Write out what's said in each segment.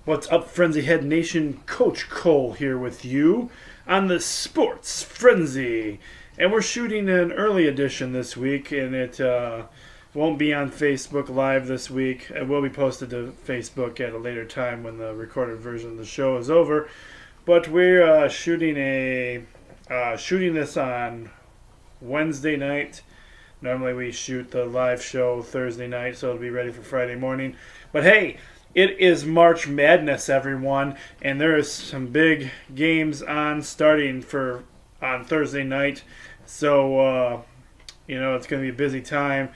What's up, Frenzy Head Nation? Coach Cole here with you on the Sports Frenzy. And we're shooting an early edition this week, and it won't be on Facebook Live this week. It will be posted to Facebook at a later time when the recorded version of the show is over. But we're shooting this on Wednesday night. Normally we shoot the live show Thursday night, so it'll be ready for Friday morning. But hey, it is March Madness, everyone, and there is some big games on starting on Thursday night. So, it's going to be a busy time,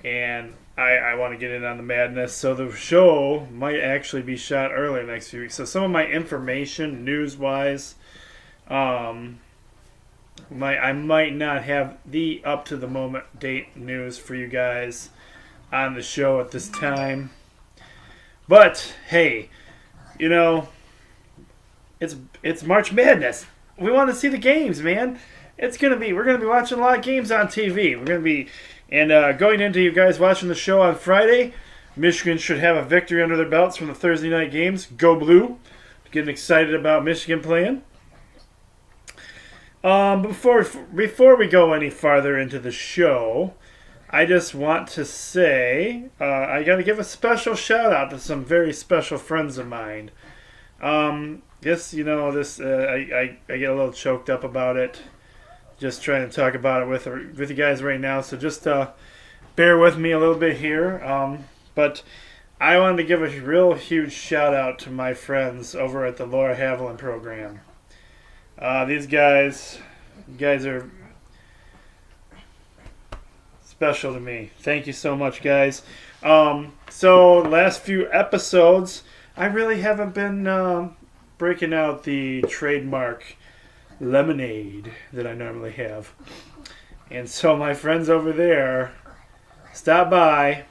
and I want to get in on the madness. So the show might actually be shot earlier next few weeks. So some of my information, news-wise, I might not have the up-to-the-moment date news for you guys on the show at this time. But, hey, it's March Madness. We want to see the games, man. We're going to be watching a lot of games on TV. We're going to be, going into you guys watching the show on Friday, Michigan should have a victory under their belts from the Thursday night games. Go Blue. Getting excited about Michigan playing. Before we go any farther into the show, I just want to say I got to give a special shout out to some very special friends of mine. I get a little choked up about it, just trying to talk about it with you guys right now. So just bear with me a little bit here. But I wanted to give a real huge shout out to my friends over at the Laura Haviland program. These guys are special to me. Thank you so much, guys. So last few episodes, I really haven't been breaking out the trademark lemonade that I normally have. And so my friends over there stopped by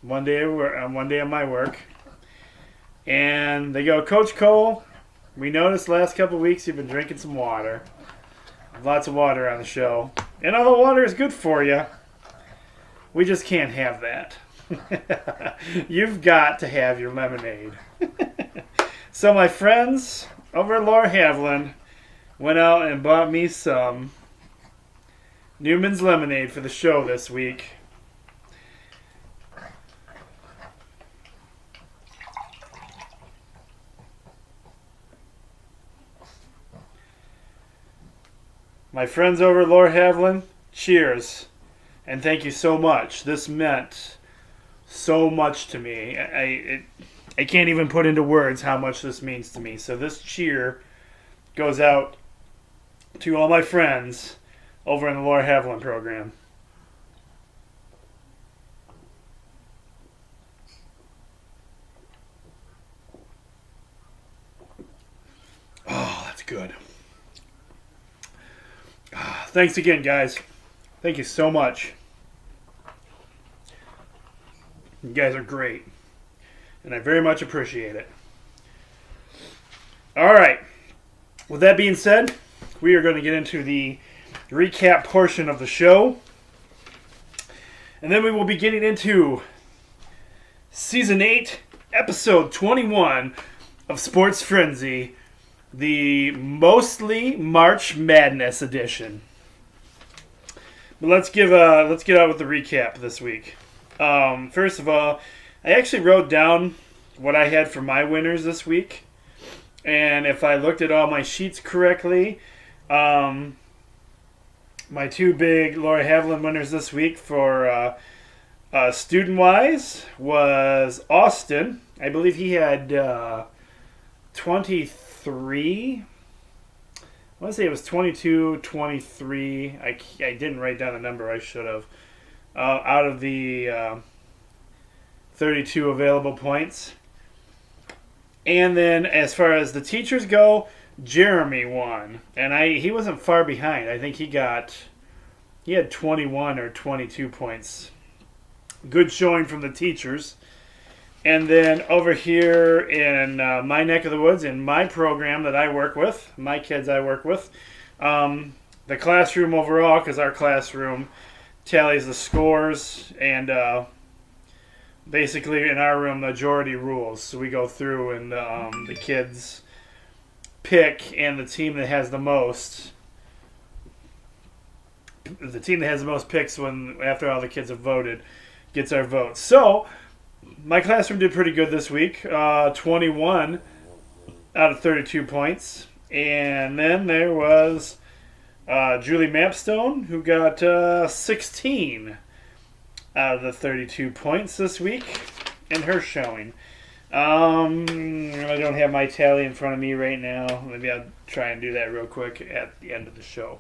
one day of my work, and they go, "Coach Cole, we noticed last couple of weeks you've been drinking some water. Lots of water on the show. And all the water is good for you. We just can't have that. You've got to have your lemonade." So my friends over at Laura Haviland went out and bought me some Newman's Lemonade for the show this week. My friends over at Laura Haviland, cheers. And thank you so much. This meant so much to me. I can't even put into words how much this means to me. So this cheer goes out to all my friends over in the Laura Haviland program. Oh, that's good. Thanks again, guys. Thank you so much. You guys are great, and I very much appreciate it. All right. With that being said, we are going to get into the recap portion of the show, and then we will be getting into Season 8, Episode 21 of Sports Frenzy, the mostly March Madness edition. But let's get out with the recap this week. First of all, I actually wrote down what I had for my winners this week, and if I looked at all my sheets correctly, my two big Laura Haviland winners this week for student-wise was Austin. I believe he had 23. I want to say it was 22, 23. I didn't write down the number. I should have. Out of the 32 available points. And then as far as the teachers go, Jeremy won. And he wasn't far behind. I think he had 21 or 22 points. Good showing from the teachers. And then over here in my neck of the woods, in my program that I work with, my kids I work with, the classroom overall, because our classroom tallies the scores, and basically in our room, majority rules. So we go through and the kids pick, and the team that has the most picks when after all the kids have voted gets our vote. So my classroom did pretty good this week. 21 out of 32 points. And then there was Julie Mapstone, who got 16 out of the 32 points this week in her showing. I don't have my tally in front of me right now. Maybe I'll try and do that real quick at the end of the show.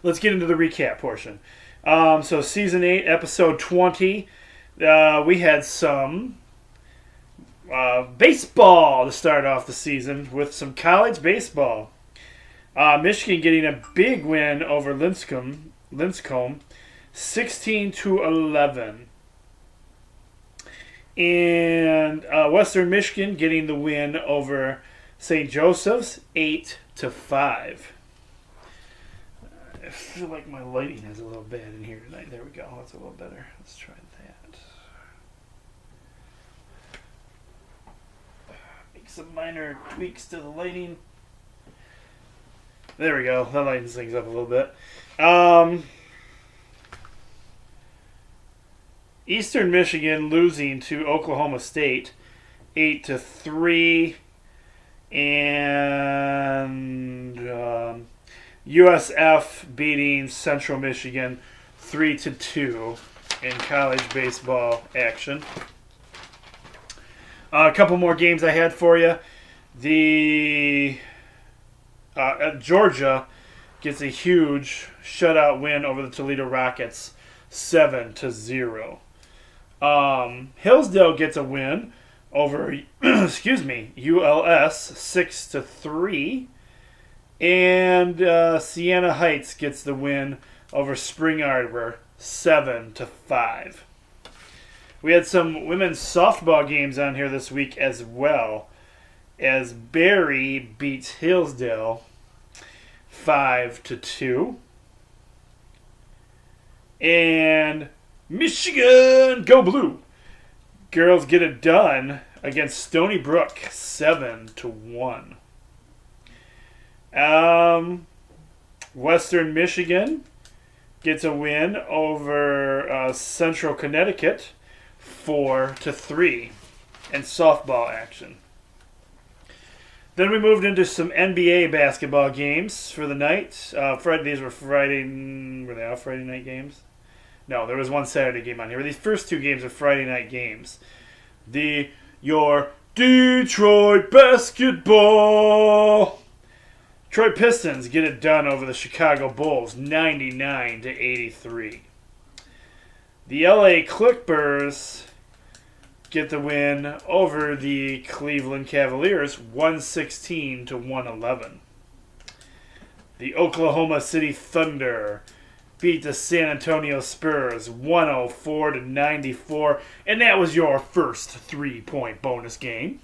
Let's get into the recap portion. So Season 8, Episode 20, we had some baseball to start off the season with some college baseball. Michigan getting a big win over Linscomb 16-11. And Western Michigan getting the win over St. Joseph's 8-5. I feel like my lighting is a little bad in here tonight. There we go. That's a little better. Let's try that. Make some minor tweaks to the lighting. There we go. That lightens things up a little bit. Eastern Michigan losing to Oklahoma State 8-3. And USF beating Central Michigan 3-2 in college baseball action. A couple more games I had for you. Georgia gets a huge shutout win over the Toledo Rockets 7-0. Hillsdale gets a win over ULS 6-3. And Siena Heights gets the win over Spring Arbor 7-5. We had some women's softball games on here this week as well, as Barry beats Hillsdale 5-2. And Michigan, go blue! Girls get it done against Stony Brook 7-1. Western Michigan gets a win over Central Connecticut 4-3 in softball action. Then we moved into some NBA basketball games for the night. These were Friday. Were they all Friday night games? No, there was one Saturday game on here. But these first two games are Friday night games. Your Detroit basketball. Detroit Pistons get it done over the Chicago Bulls 99-83. The LA Clippers get the win over the Cleveland Cavaliers 116-111. The Oklahoma City Thunder beat the San Antonio Spurs 104-94, and that was your first 3-point bonus game.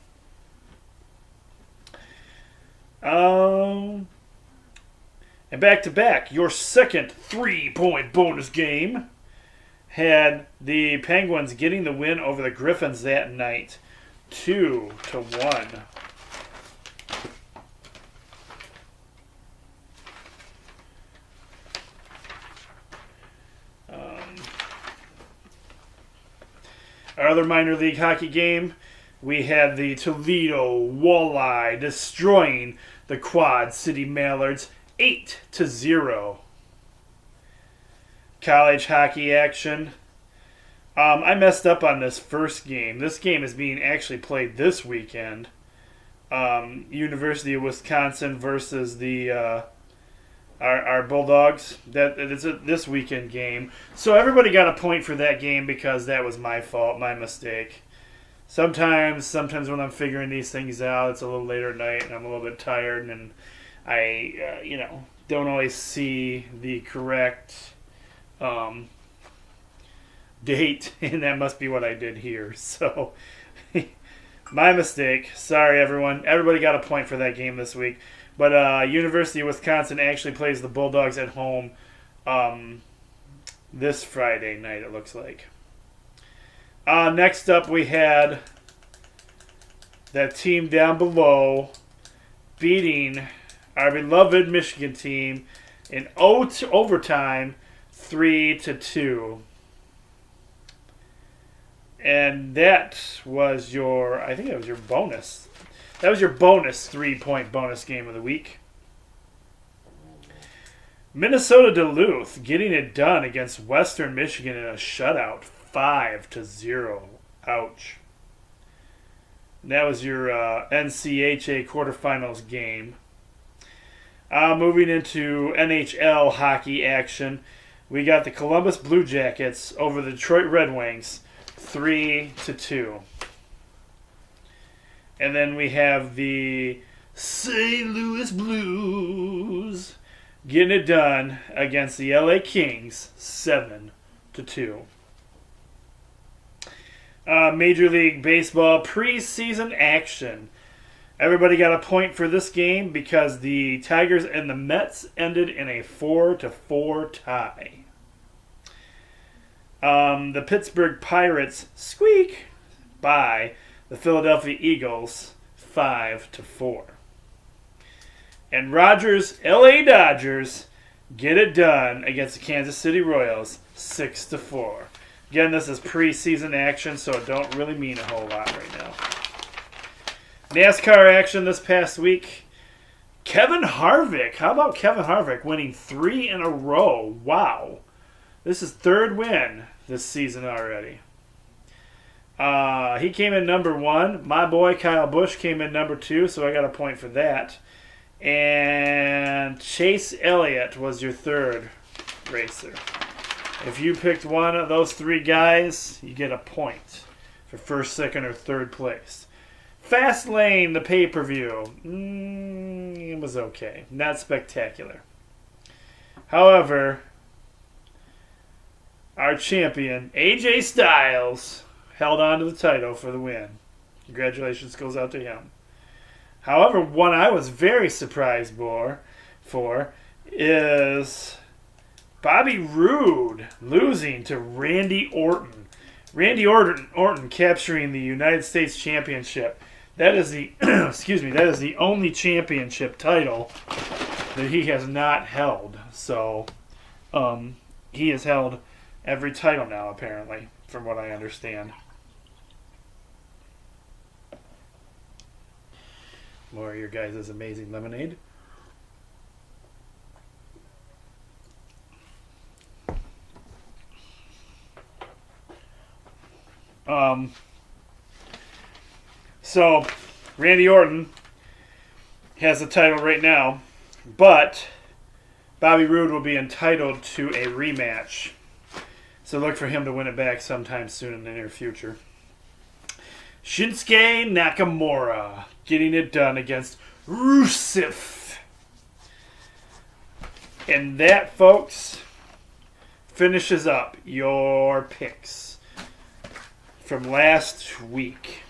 And back to back, your second 3-point bonus game had the Penguins getting the win over the Griffins that night, 2-1. Our other minor league hockey game, we had the Toledo Walleye destroying the Quad City Mallards 8-0. College hockey action. I messed up on this first game. This game is being actually played this weekend. University of Wisconsin versus the our Bulldogs. That it's this weekend game. So everybody got a point for that game because that was my fault, my mistake. Sometimes when I'm figuring these things out, it's a little later at night and I'm a little bit tired, and I don't always see the correct date, and that must be what I did here. So my mistake. Sorry, everyone. Everybody got a point for that game this week. But University of Wisconsin actually plays the Bulldogs at home this Friday night, it looks like. Next up, we had that team down below beating our beloved Michigan team in overtime, 3-2. And that was your, I think that was your bonus. That was your bonus 3-point bonus game of the week. Minnesota Duluth getting it done against Western Michigan in a shutout, 5-0. Ouch. And that was your NCHA quarterfinals game. Moving into NHL hockey action, we got the Columbus Blue Jackets over the Detroit Red Wings, 3-2. And then we have the St. Louis Blues getting it done against the LA Kings, 7-2. Major League Baseball preseason action. Everybody got a point for this game because the Tigers and the Mets ended in a 4-4 tie. The Pittsburgh Pirates squeak by the Philadelphia Eagles 5-4. And Rogers' LA Dodgers get it done against the Kansas City Royals 6-4. Again, this is preseason action, so it don't really mean a whole lot right now. NASCAR action this past week. Kevin Harvick. How about Kevin Harvick winning 3 in a row? Wow. This is third win this season already. He came in number 1. My boy Kyle Busch came in number 2, so I got a point for that. And Chase Elliott was your third racer. If you picked one of those 3 guys, you get a point for first, second, or third place. Fastlane, the pay-per-view. It was okay. Not spectacular. However, our champion, AJ Styles, held on to the title for the win. Congratulations goes out to him. However, one I was very surprised for is Bobby Roode losing to Randy Orton. Randy Orton capturing the United States Championship. That is the that is the only championship title that he has not held. So, he has held every title now, apparently, from what I understand. More of your guys' amazing lemonade. So, Randy Orton has the title right now, but Bobby Roode will be entitled to a rematch. So look for him to win it back sometime soon in the near future. Shinsuke Nakamura getting it done against Rusev. And that, folks, finishes up your picks from last week.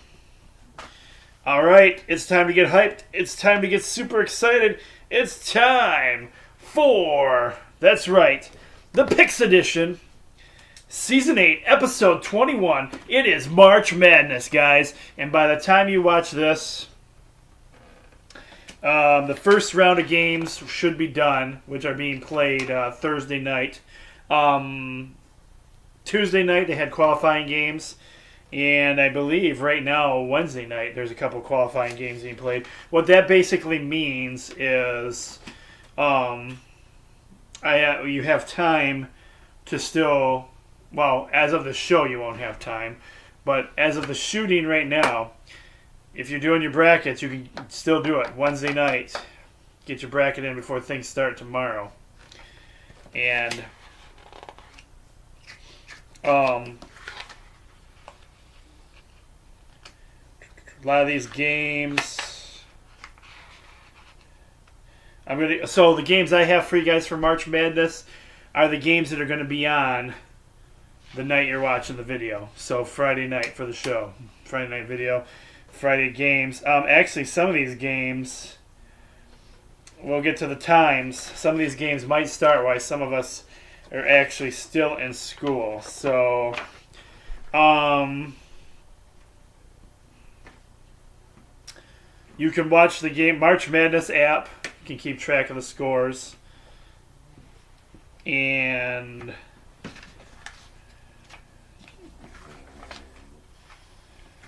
All right, it's time to get hyped. It's time to get super excited. It's time for, that's right, the Picks Edition. Season 8, Episode 21. It is March Madness, guys. And by the time you watch this, the first round of games should be done, which are being played Thursday night. Tuesday night, they had qualifying games. And I believe right now, Wednesday night, there's a couple qualifying games being played. What that basically means is you have time to still... Well, as of the show, you won't have time. But as of the shooting right now, if you're doing your brackets, you can still do it Wednesday night. Get your bracket in before things start tomorrow. And a lot of these games... So the games I have for you guys for March Madness are the games that are going to be on the night you're watching the video. So Friday night for the show. Friday night video. Friday games. Actually, some of these games, we'll get to the times. Some of these games might start while some of us are actually still in school. So, You can watch the game March Madness app. You can keep track of the scores. And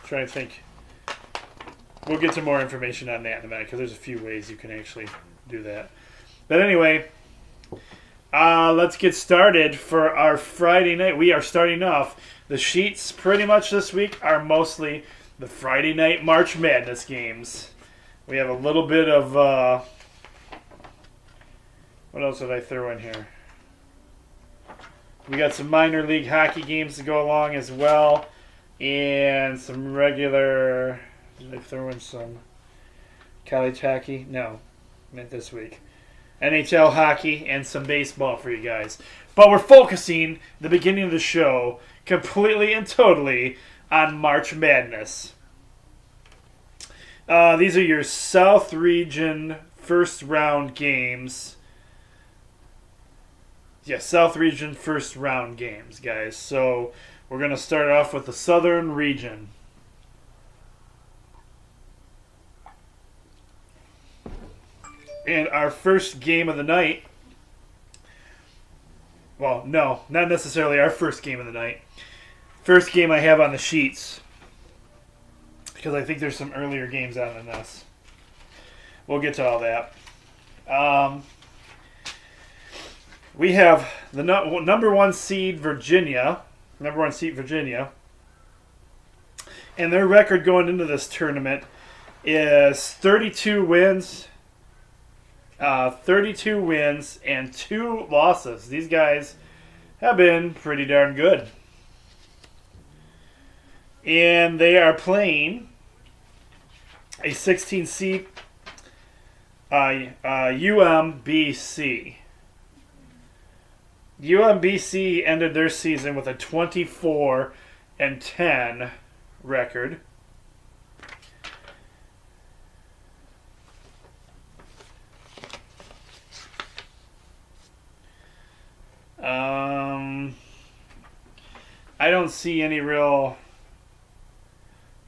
trying to think. We'll get some more information on that in a minute because there's a few ways you can actually do that. But anyway, let's get started for our Friday night. We are starting off. The sheets pretty much this week are mostly the Friday night March Madness games. We have a little bit of... what else did I throw in here? We got some minor league hockey games to go along as well. And some regular... Did I throw in some college hockey? No, meant this week. NHL hockey and some baseball for you guys. But we're focusing the beginning of the show completely and totally on March Madness. These are your South Region first round games. Yeah, South Region first round games, guys. So we're going to start off with the Southern Region. And our first game of the night, well, no, not necessarily our first game of the night. First game I have on the sheets, because I think there's some earlier games out than this. We'll get to all that. We have the number one seed Virginia, and their record going into this tournament is 32 wins. 32 wins and 2 losses. These guys have been pretty darn good. And they are playing a 16 seed UMBC. UMBC ended their season with a 24-10 record. I don't see any real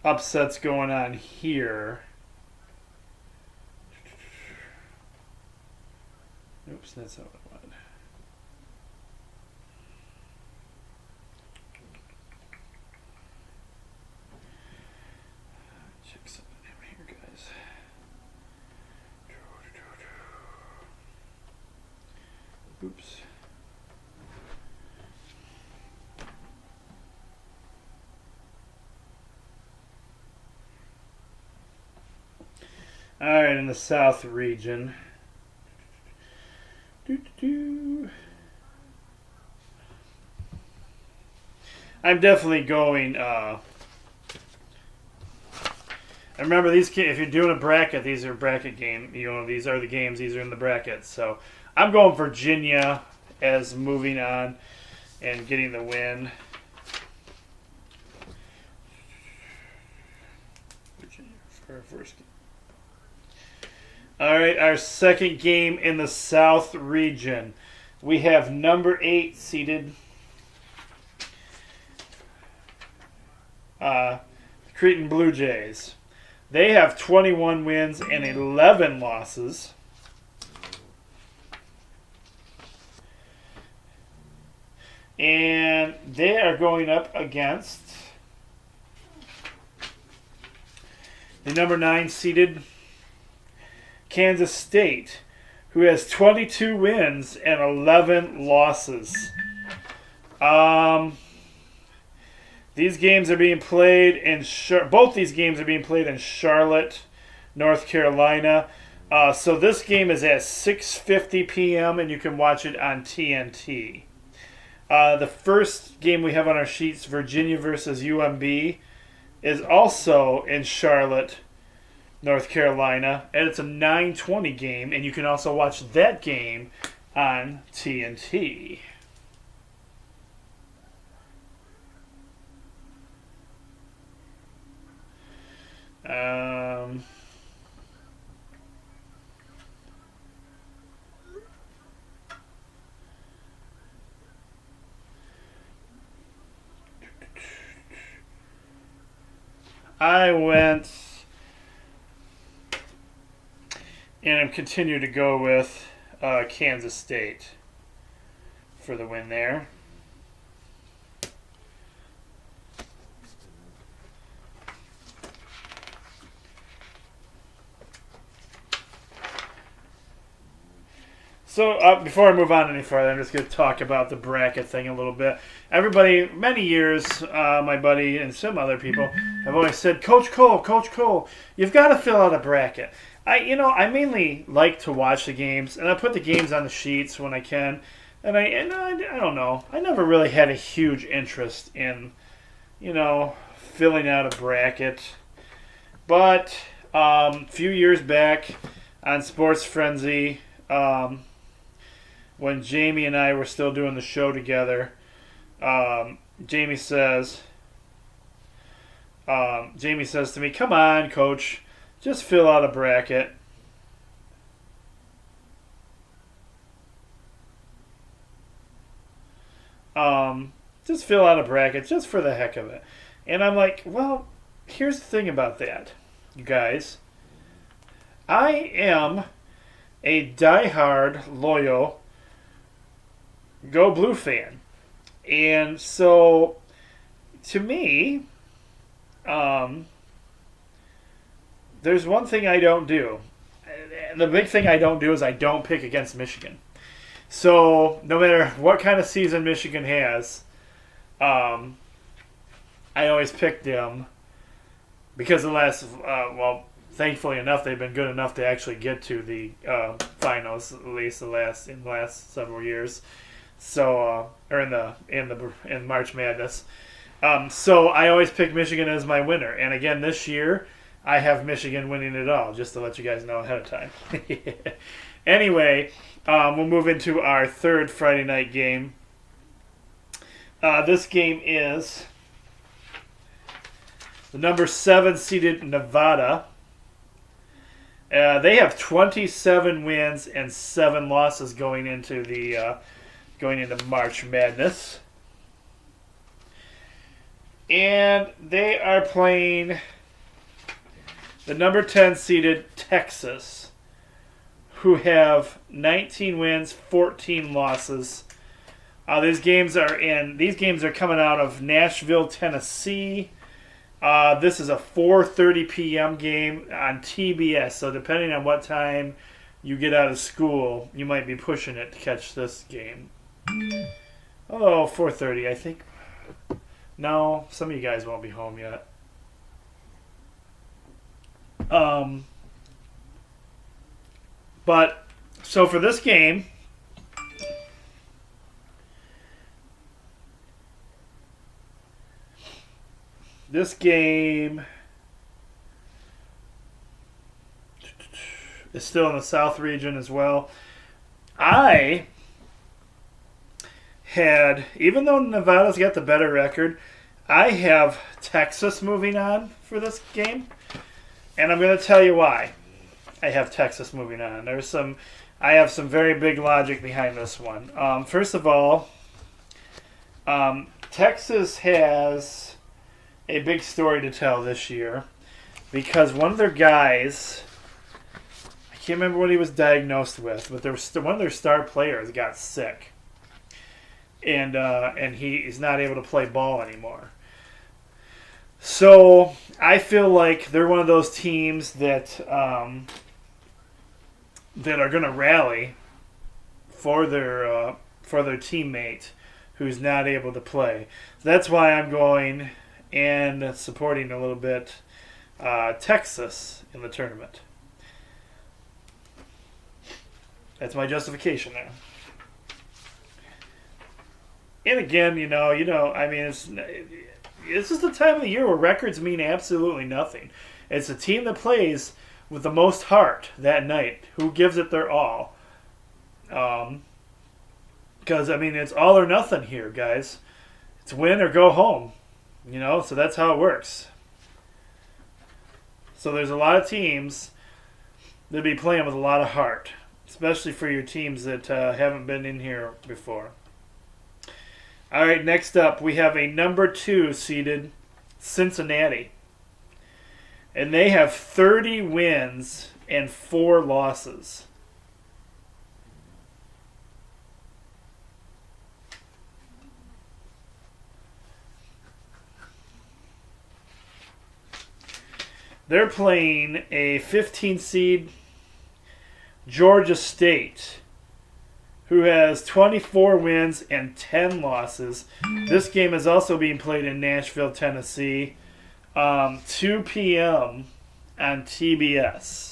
upsets going on here. Oops, that's not what I wanted. Check something in here, guys. Oops. All right, in the South region. I'm definitely going. I remember these. If you're doing a bracket, these are bracket game. You know, these are the games. These are in the brackets. So I'm going Virginia as moving on and getting the win. Virginia for our first game. All right, our second game in the South region. We have number 8 seeded Cretin Blue Jays. They have 21 wins and 11 losses. And they are going up against the number 9 seeded Kansas State, who has 22 wins and 11 losses. These games are being played in both these games are being played in Charlotte, North Carolina. So this game is at 6:50 p.m. and you can watch it on TNT. The first game we have on our sheets, Virginia versus UMB, is also in Charlotte, North Carolina, and it's a 9:20 game, and you can also watch that game on TNT. I went and continue to go with Kansas State for the win there. So before I move on any further, I'm just going to talk about the bracket thing a little bit. Everybody, many years, my buddy and some other people have always said, Coach Cole, you've got to fill out a bracket. I mainly like to watch the games, and I put the games on the sheets when I can. And I don't know. I never really had a huge interest in, filling out a bracket. But a few years back on Sports Frenzy, when Jamie and I were still doing the show together, Jamie says to me, "Come on, Coach, just fill out a bracket." Just fill out a bracket just for the heck of it. And I'm like, well, here's the thing about that, you guys. I am a diehard, loyal Go Blue fan. And so, to me, there's one thing I don't do. The big thing I don't do is I don't pick against Michigan. So, no matter what kind of season Michigan has, I always pick them because thankfully enough, they've been good enough to actually get to the finals, at least in the last several years. So, or in March Madness. So I always pick Michigan as my winner, and again this year I have Michigan winning it all. Just to let you guys know ahead of time. Anyway, we'll move into our third Friday night game. This game is the number 7 seeded Nevada. They have 27 wins and 7 losses going into March Madness. And they are playing the number 10 seeded Texas, who have 19 wins, 14 losses. These games are coming out of Nashville, Tennessee. This is a 4:30 p.m. game on TBS, so depending on what time you get out of school, you might be pushing it to catch this game. 4:30, I think. No, some of you guys won't be home yet. But, so for this game, is still in the South region as well. Even though Nevada's got the better record, I have Texas moving on for this game. And I'm going to tell you why I have Texas moving on. I have some very big logic behind this one. First of all, Texas has a big story to tell this year because one of their guys, I can't remember what he was diagnosed with, but one of their star players got sick. And he is not able to play ball anymore. So I feel like they're one of those teams that are going to rally for their teammate who's not able to play. So that's why I'm going and supporting a little bit Texas in the tournament. That's my justification there. And again, this is the time of the year where records mean absolutely nothing. It's a team that plays with the most heart that night, who gives it their all. Because, it's all or nothing here, guys. It's win or go home. So that's how it works. So there's a lot of teams that be playing with a lot of heart, especially for your teams that haven't been in here before. All right, next up, we have a number 2 seeded Cincinnati. And they have 30 wins and 4 losses. They're playing a 15 seed Georgia State, who has 24 wins and 10 losses. This game is also being played in Nashville, Tennessee, 2 p.m. on TBS.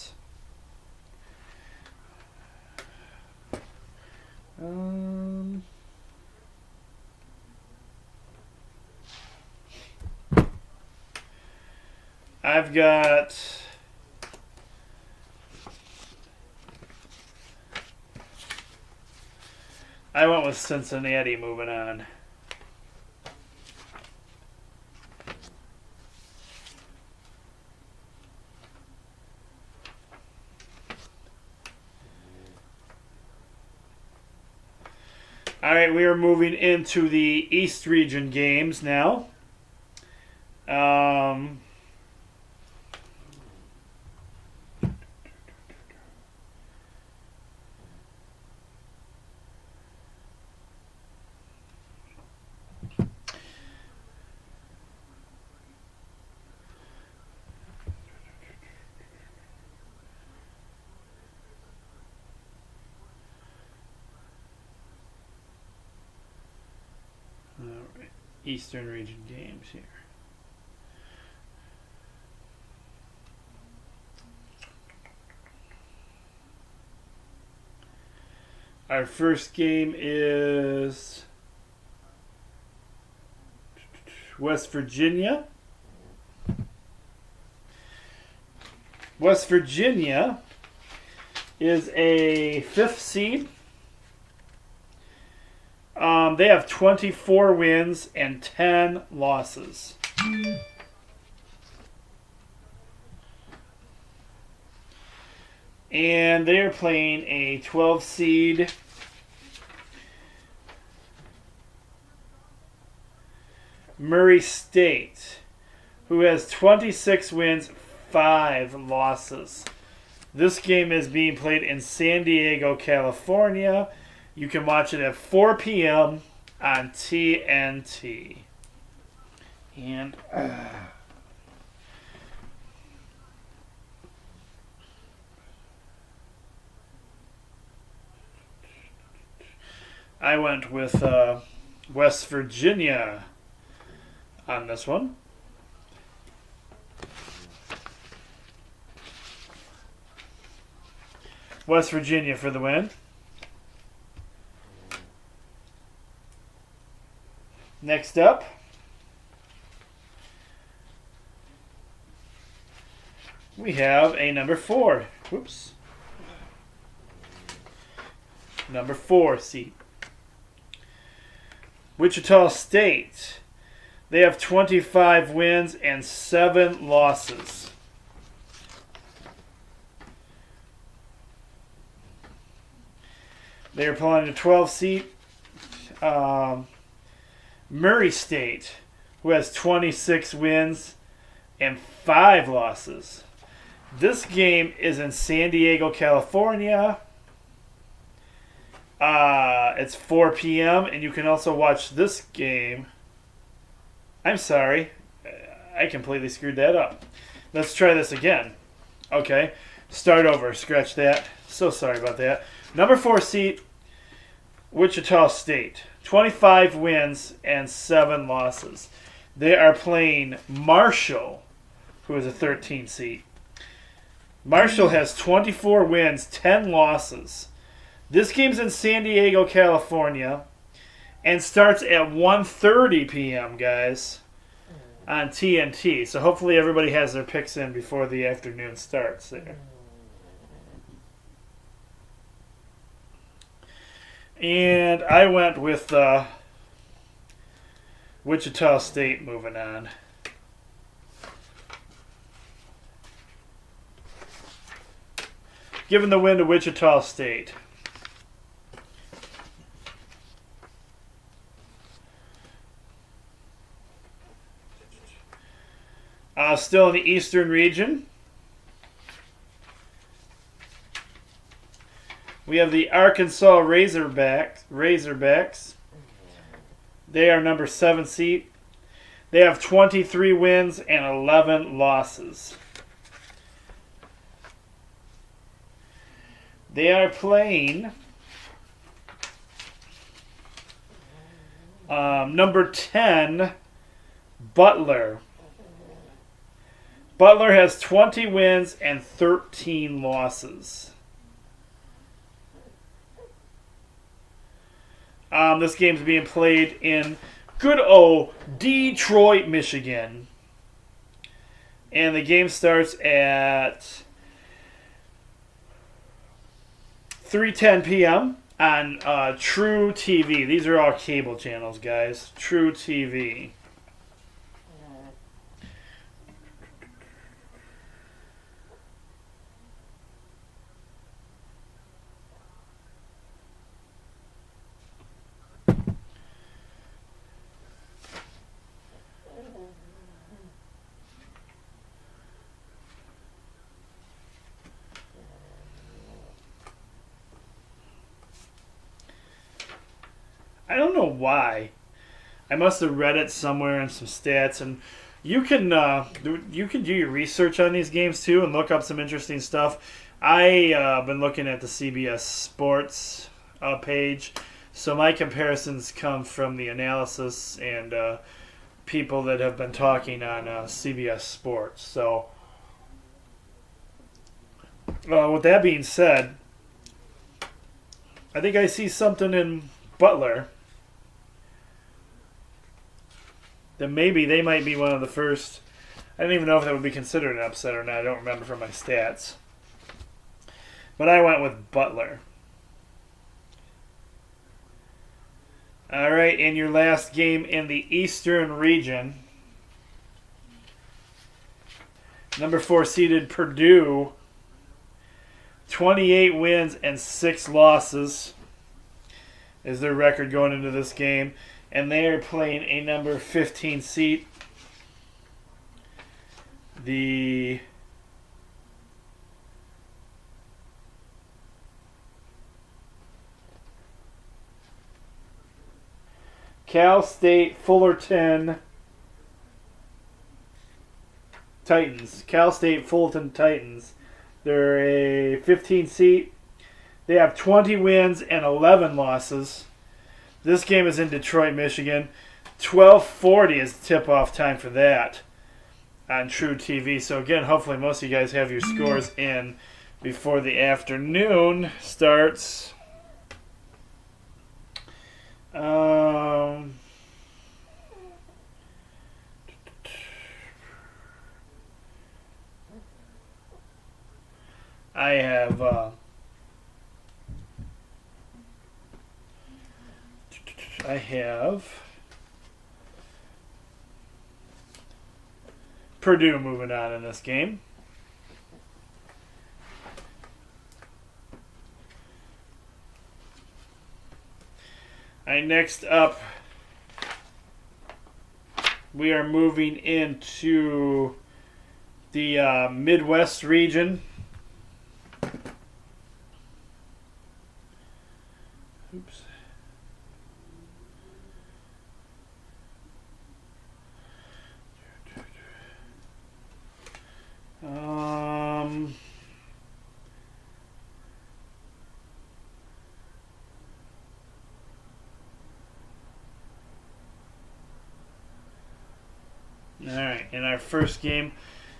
I've got I went with Cincinnati moving on. All right, we are moving into the East Region games now. Eastern Region games here. Our first game is West Virginia. West Virginia is a 5th seed. They have 24 wins and 10 losses. And they are playing a 12 seed Murray State, who has 26 wins, 5 losses. This game is being played in San Diego, California. You can watch it at 4 p.m. on TNT. And I went with West Virginia on this one. West Virginia for the win. Next up, we have a number 4. Whoops. Number 4 seed. Wichita State. They have 25 wins and 7 losses. They are playing a 12 seed Murray State, who has 26 wins and 5 losses. This game is in San Diego, California. It's 4 p.m. and you can also watch this game. I'm sorry. I completely screwed that up. Let's try this again. Okay. Start over. Scratch that. So sorry about that. Number 4 seed, Wichita State. 25 wins and 7 losses. They are playing Marshall, who is a 13 seed. Marshall has 24 wins, 10 losses. This game's in San Diego, California, and starts at 1:30 p.m., guys, on TNT. So hopefully everybody has their picks in before the afternoon starts there. And I went with Wichita State moving on. Giving the win to Wichita State. Still in the Eastern region, we have the Arkansas Razorbacks. They are number 7 seed. They have 23 wins and 11 losses. They are playing number 10, Butler. Butler has 20 wins and 13 losses. This game's being played in good old Detroit, Michigan. And the game starts at 3:10 p.m. on True TV. These are all cable channels, guys. True TV. I don't know why. I must have read it somewhere in some stats, and you can do your research on these games too and look up some interesting stuff. I've been looking at the CBS Sports page, so my comparisons come from the analysis and people that have been talking on CBS Sports. So, with that being said, I think I see something in Butler that maybe they might be one of the first. I don't even know if that would be considered an upset or not. I don't remember from my stats. But I went with Butler. All right, in your last game in the Eastern region, number 4 seeded Purdue, 28 wins and 6 losses is their record going into this game. And they are playing a number 15 seed. The Cal State Fullerton Titans. Cal State Fullerton Titans. They're a 15 seed. They have 20 wins and 11 losses. This game is in Detroit, Michigan. 12:40 is the tip-off time for that on True TV. So again, hopefully most of you guys have your scores in before the afternoon starts. I have Purdue moving on in this game. All right, next up, we are moving into the Midwest region. Oops. All right, in our first game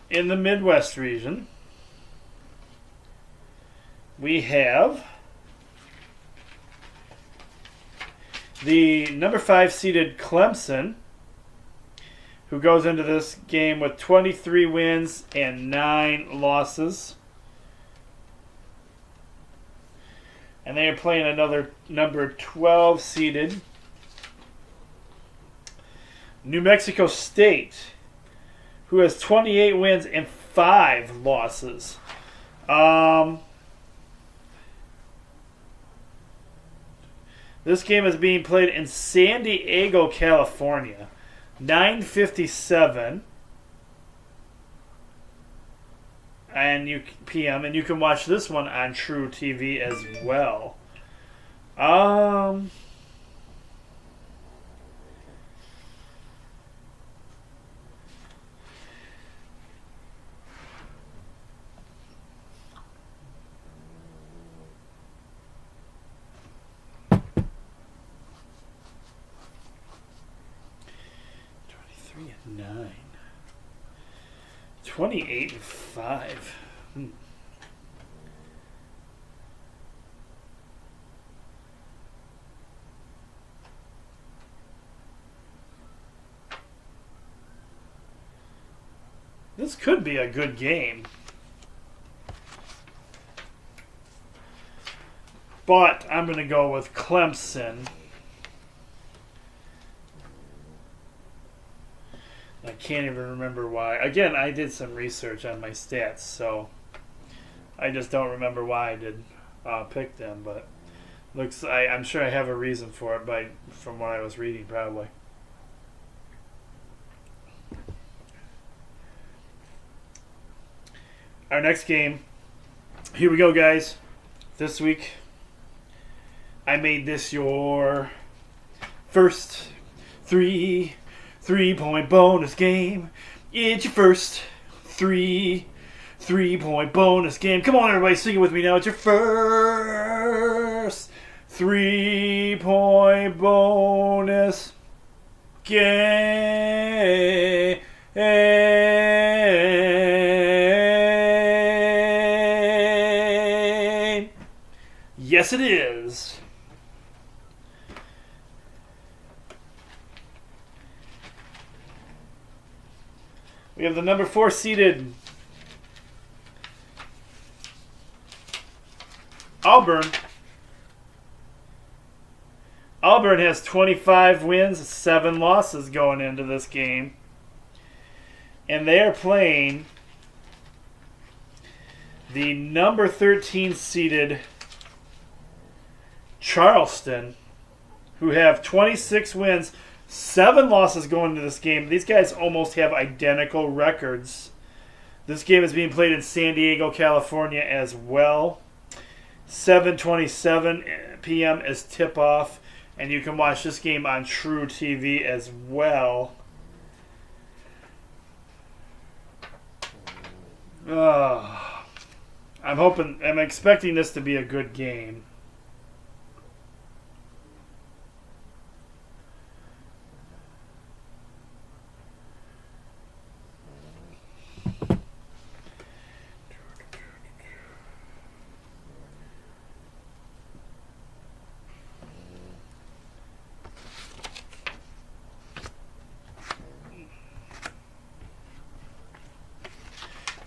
in the Midwest region, we have the number 5 seeded Clemson, who goes into this game with 23 wins and 9 losses. And they are playing another number 12 seeded New Mexico State, who has 28 wins and 5 losses. This game is being played in San Diego, California. 9:57 and PM, and you can watch this one on True TV as well. Um. And 9. 28 and 5. This could be a good game. But I'm going to go with Clemson. I can't even remember why. Again, I did some research on my stats, so I just don't remember why I did pick them. But I'm sure I have a reason for it from what I was reading, probably. Our next game. Here we go, guys. This week, I made this your first three-point bonus game. It's your first three-point bonus game. Come on, everybody, sing it with me now. It's your first 3-point bonus game. Yes, it is. We have the number 4 seeded Auburn. Auburn has 25 wins, 7 losses going into this game. And they are playing the number 13 seeded Charleston, who have 26 wins, 7 losses going into this game. These guys almost have identical records. This game is being played in San Diego, California as well. 7:27 p.m. is tip-off, and you can watch this game on True TV as well. I'm expecting this to be a good game.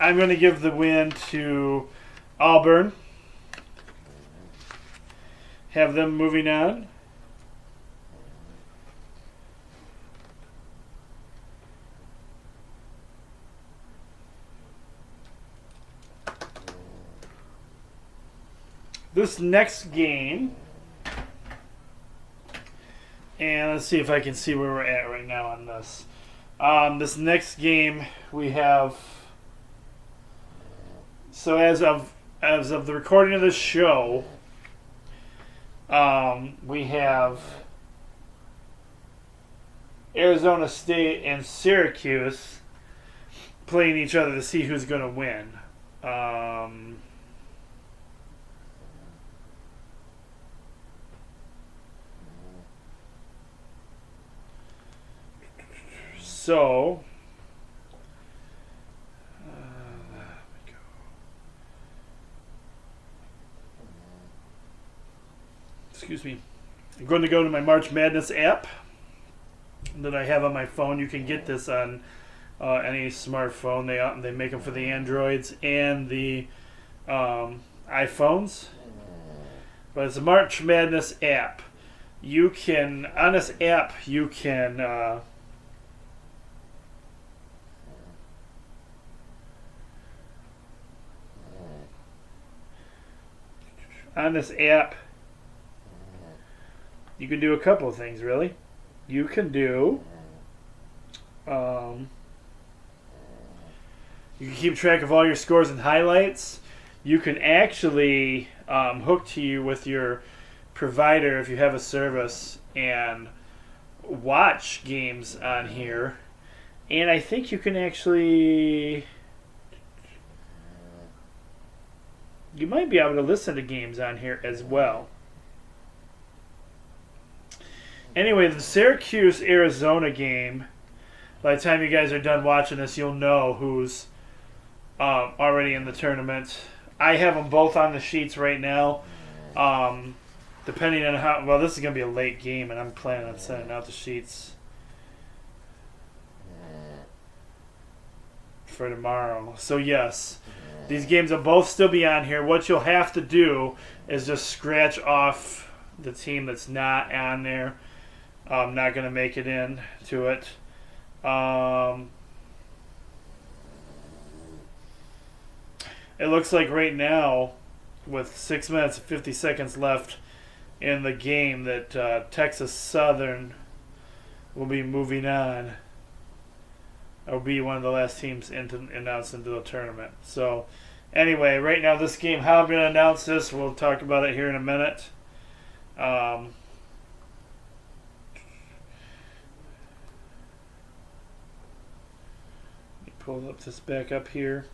I'm going to give the win to Auburn. Have them moving on. This next game, and let's see if I can see where we're at right now on this. This next game we have. So as of the recording of this show, we have Arizona State and Syracuse playing each other to see who's going to win. So. Excuse me. I'm going to go to my March Madness app that I have on my phone. You can get this on any smartphone. They make them for the Androids and the iPhones. But it's a March Madness app. You can, on this app, you can you can do a couple of things, really. You can do You can keep track of all your scores and highlights. You can actually hook to you with your provider if you have a service and watch games on here. And I think you can actually... You might be able to listen to games on here as well. Anyway, the Syracuse-Arizona game, by the time you guys are done watching this, you'll know who's already in the tournament. I have them both on the sheets right now. Depending on how... Well, this is going to be a late game, and I'm planning on sending out the sheets for tomorrow. So, yes, these games will both still be on here. What you'll have to do is just scratch off the team that's not on there. Not going to make it in to it. It looks like right now, with 6 minutes and 50 seconds left in the game, that Texas Southern will be moving on. Or be one of the last teams announced into the tournament. So, anyway, right now this game, how I'm going to announce this, we'll talk about it here in a minute. Pull up this back up here.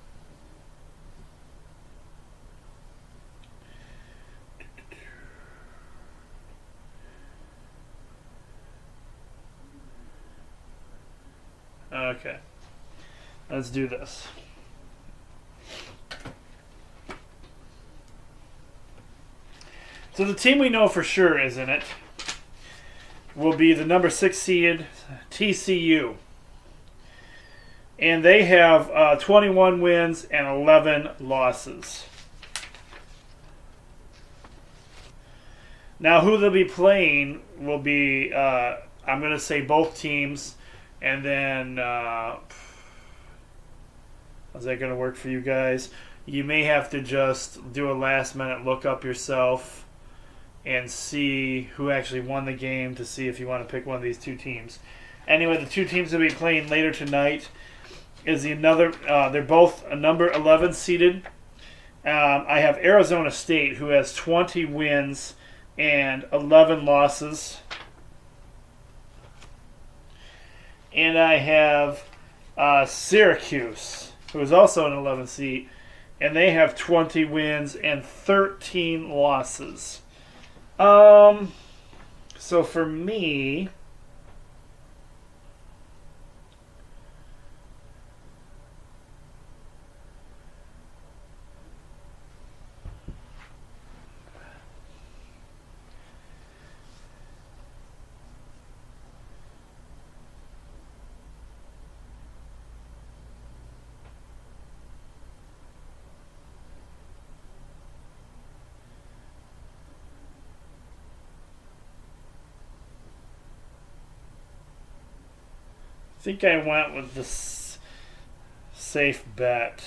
Okay, let's do this. So the team we know for sure is in it will be the number 6 seed TCU. And they have 21 wins and 11 losses. Now, who they'll be playing will be, I'm going to say both teams. And then, how's that going to work for you guys? You may have to just do a last-minute look-up yourself and see who actually won the game to see if you want to pick one of these two teams. Anyway, the two teams that will be playing later tonight is they're both a number 11 seeded. I have Arizona State, who has 20 wins and 11 losses. And I have Syracuse, who is also an 11 seed, and they have 20 wins and 13 losses. So for me, I think I went with the safe bet.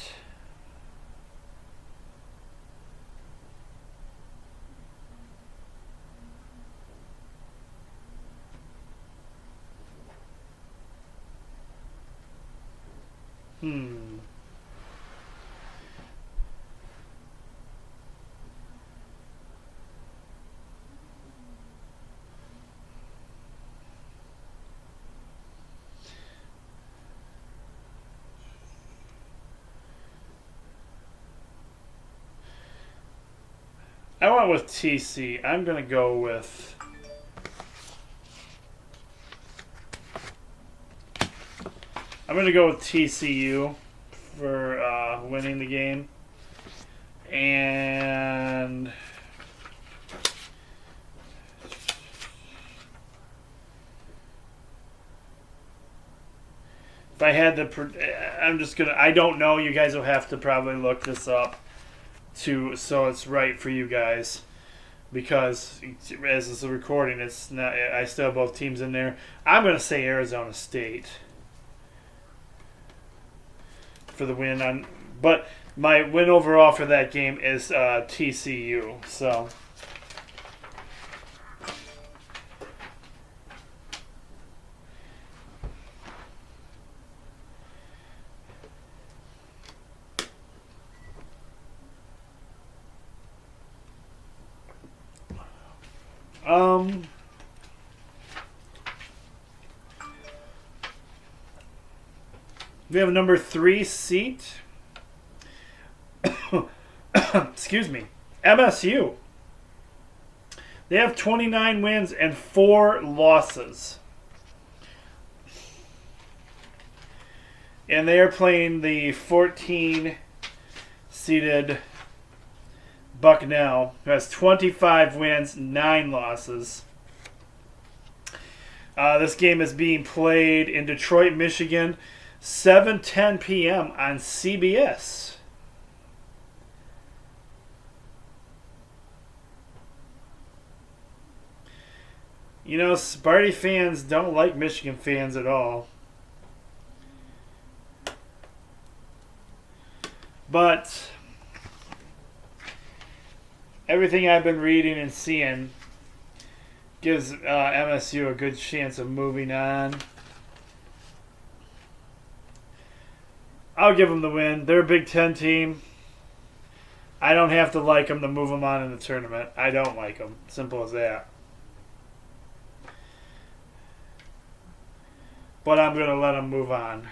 I went with TC. I'm going to go with... I'm going to go with TCU for winning the game. And... if I had to... I'm just going to... I don't know. You guys will have to probably look this up. So it's right for you guys, because as it's a recording, it's not. I still have both teams in there. I'm going to say Arizona State for the win but my win overall for that game is TCU. So We have a number 3 seat. Excuse me. MSU. They have 29 wins and 4 losses. And they are playing the 14-seeded Bucknell, who has 25 wins, 9 losses. This game is being played in Detroit, Michigan, 7:10 p.m. on CBS. You know, Sparty fans don't like Michigan fans at all. But everything I've been reading and seeing gives MSU a good chance of moving on. I'll give them the win. They're a Big Ten team. I don't have to like them to move them on in the tournament. I don't like them. Simple as that. But I'm going to let them move on.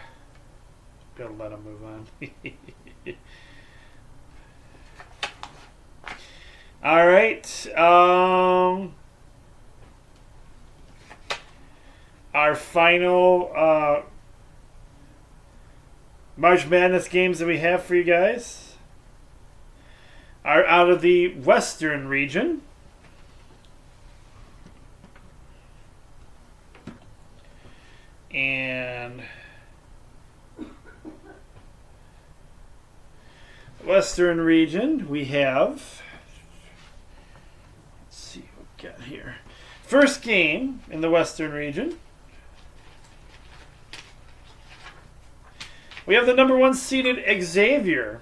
Going to let them move on. All right. Our final March Madness games that we have for you guys are out of the Western region. And Western region, we have, let's see what we got here. First game in the Western region, we have the number 1 seeded Xavier.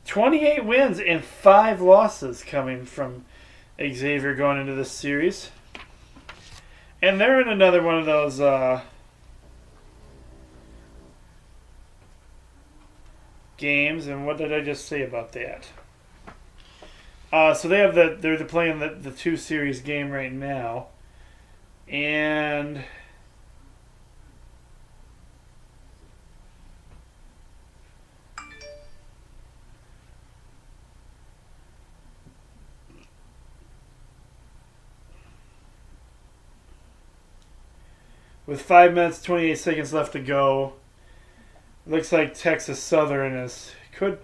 28 wins and 5 losses coming from Xavier going into this series. And they're in another one of those games. And what did I just say about that? So they have they're playing the 2 series game right now. And with 5 minutes, 28 seconds left to go, it looks like Texas Southern could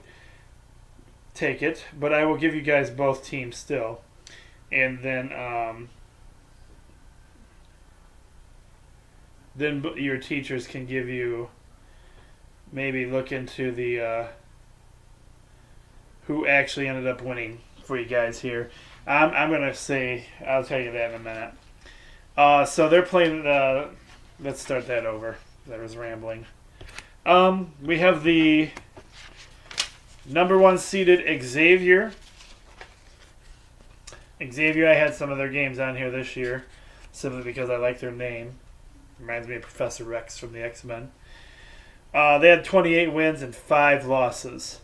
take it, but I will give you guys both teams still. And then your teachers can give you, maybe look into the who actually ended up winning for you guys here. I'm going to say, I'll tell you that in a minute. So they're playing... let's start that over. That was rambling. We have the number 1 seeded Xavier. Xavier, I had some of their games on here this year, simply because I like their name. Reminds me of Professor Rex from the X-Men. They had 28 wins and 5 losses.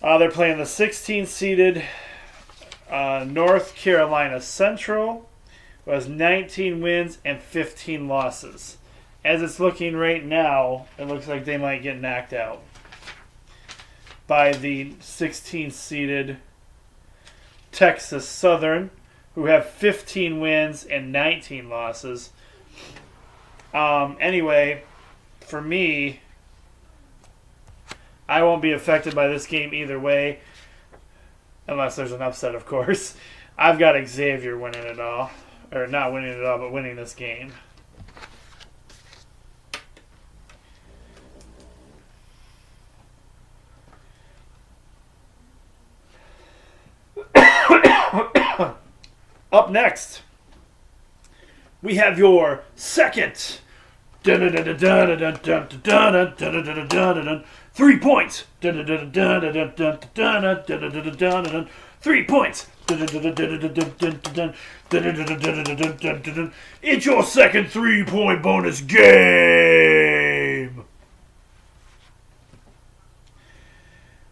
They're playing the 16 seeded North Carolina Central, who has 19 wins and 15 losses. As it's looking right now, it looks like they might get knocked out by the 16-seeded Texas Southern, who have 15 wins and 19 losses. Anyway, for me, I won't be affected by this game either way, unless there's an upset, of course. I've got Xavier winning it all. Or not winning it all, but winning this game. Up next, we have your second 3 points. 3 points. It's your second 3-point bonus game.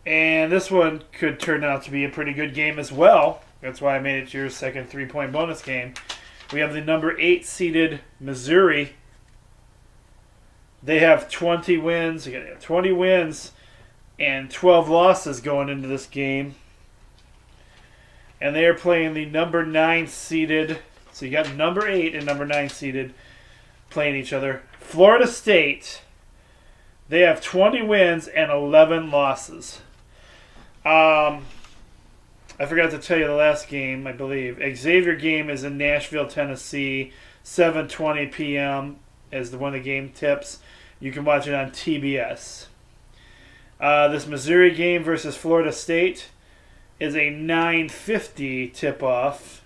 And this one could turn out to be a pretty good game as well. That's why I made it your second 3-point bonus game. We have the number 8 seeded Missouri. They have 20 wins. 20 wins and 12 losses going into this game. And they are playing the number 9 seeded. So you got number 8 and number 9 seeded playing each other. Florida State. They have 20 wins and 11 losses. I forgot to tell you the last game, I believe. Xavier game is in Nashville, Tennessee. 7:20 p.m. is the one of the game tips. You can watch it on TBS. This Missouri game versus Florida State is a 9:50 tip-off.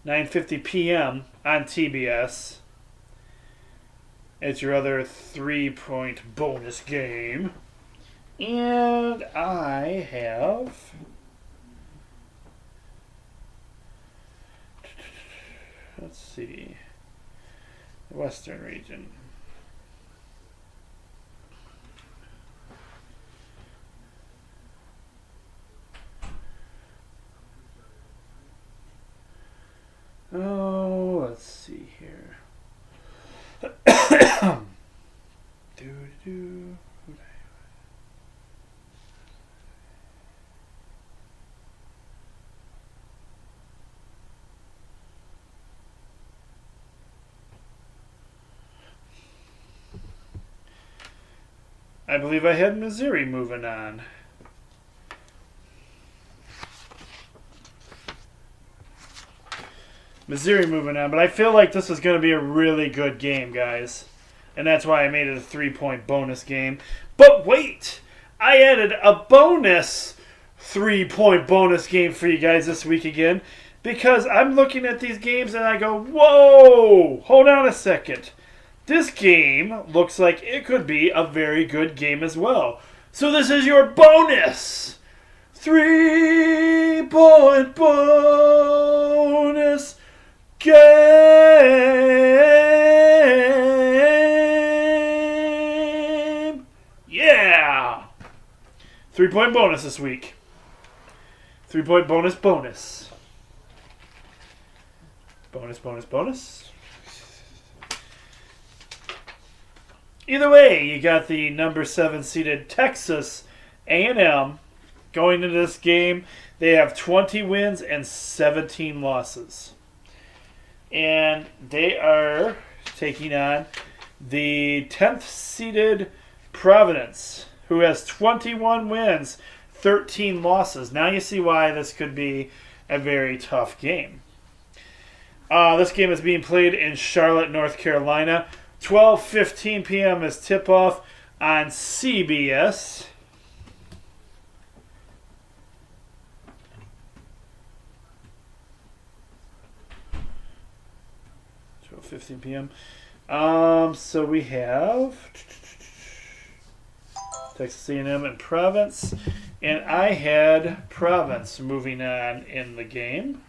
9:50 p.m. on TBS. It's your other 3-point bonus game. And I have... Let's see. The Western region. Oh, let's see here. I believe I had Missouri moving on. Missouri moving on, but I feel like this is going to be a really good game, guys. And that's why I made it a 3-point bonus game. But wait! I added a bonus 3-point bonus game for you guys this week again. Because I'm looking at these games and I go, whoa! Hold on a second. This game looks like it could be a very good game as well. So this is your bonus 3-point bonus game. Yeah! 3-point bonus this week. 3-point bonus. Bonus. Either way, you got the number 7 seeded Texas A&M going into this game. They have 20 wins and 17 losses. And they are taking on the 10th seeded Providence, who has 21 wins, 13 losses. Now you see why this could be a very tough game. This game is being played in Charlotte, North Carolina. 12:15 p.m. is tip-off on CBS. 12:15 p.m. So we have Texas A&M and Providence, and I had Providence moving on in the game.